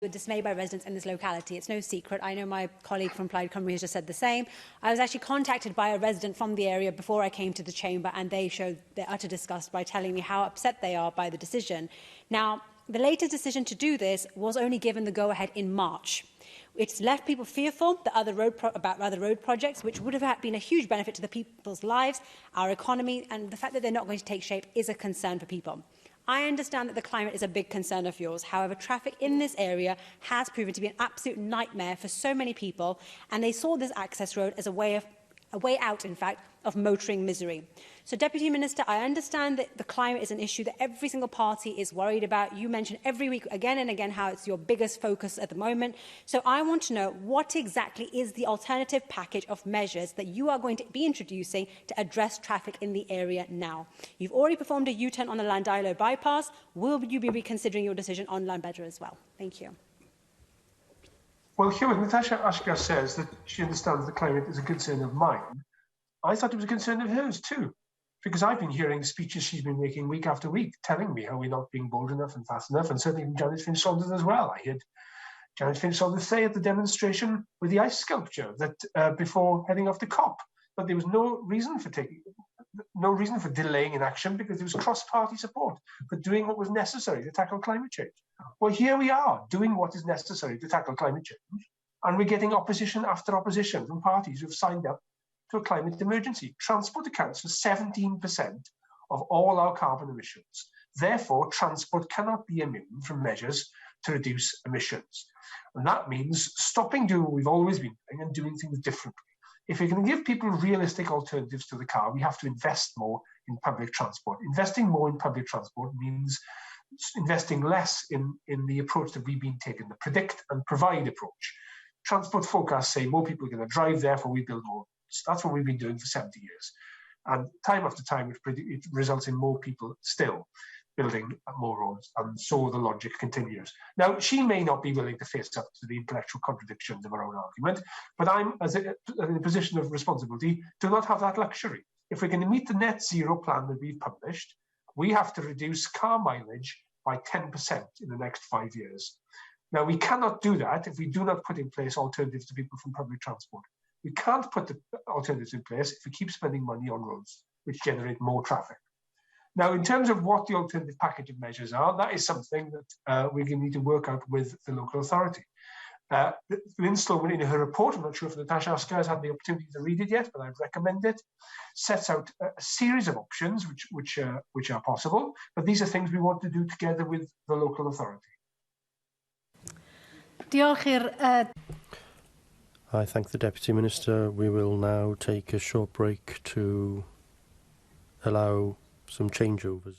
We're dismayed by residents in this locality. It's no secret. I know my colleague from Plaid Cymru has just said the same. I was actually contacted by a resident from the area before I came to the chamber, and they showed their utter disgust by telling me how upset they are by the decision. Now, the latest decision to do this was only given the go-ahead in March. It's left people fearful about other road projects, which would have been a huge benefit to the people's lives, our economy, and the fact that they're not going to take shape is a concern for people. I understand that the climate is a big concern of yours. However, traffic in this area has proven to be an absolute nightmare for so many people, and they saw this access road as a way out, in fact, of motoring misery. So, Deputy Minister, I understand that the climate is an issue that every single party is worried about. You mention every week, again and again, how it's your biggest focus at the moment. So I want to know what exactly is the alternative package of measures that you are going to be introducing to address traffic in the area now. You've already performed a U-turn on the Llanbedr bypass. Will you be reconsidering your decision on Llanbedr as well? Thank you. Well, here, Natasha Asghar says that she understands the climate is a concern of mine. I thought it was a concern of hers too, because I've been hearing speeches she's been making week after week, telling me how we're not being bold enough and fast enough, and certainly from Janet Finch-Saunders as well. I heard Janet Finch-Saunders say at the demonstration with the ice sculpture that before heading off to COP, but there was no reason for delaying inaction because there was cross-party support for doing what was necessary to tackle climate change. Well, here we are doing what is necessary to tackle climate change, and we're getting opposition after opposition from parties who've signed up to a climate emergency. Transport accounts for 17% of all our carbon emissions. Therefore, transport cannot be immune from measures to reduce emissions. And that means stopping doing what we've always been doing and doing things differently. If we can give people realistic alternatives to the car, we have to invest more in public transport. Investing more in public transport means investing less in the approach that we've been taking, the predict and provide approach. Transport forecasts say more people are going to drive, therefore we build more. That's what we've been doing for 70 years. And time after time, it results in more people still building more roads, and so the logic continues. Now, she may not be willing to face up to the intellectual contradictions of her own argument, but I'm, in a position of responsibility, do not have that luxury. If we're going to meet the net zero plan that we've published, we have to reduce car mileage by 10% in the next 5 years. Now, we cannot do that if we do not put in place alternatives to people from public transport. We can't put the alternatives in place if we keep spending money on roads, which generate more traffic. Now, in terms of what the alternative package of measures are, that is something that we're going to need to work out with the local authority. Lynn Sloman, in her report, I'm not sure if Natasha Asghar has had the opportunity to read it yet, but I'd recommend it, sets out a series of options which are possible, but these are things we want to do together with the local authority. I thank the Deputy Minister. We will now take a short break to allow some changeovers.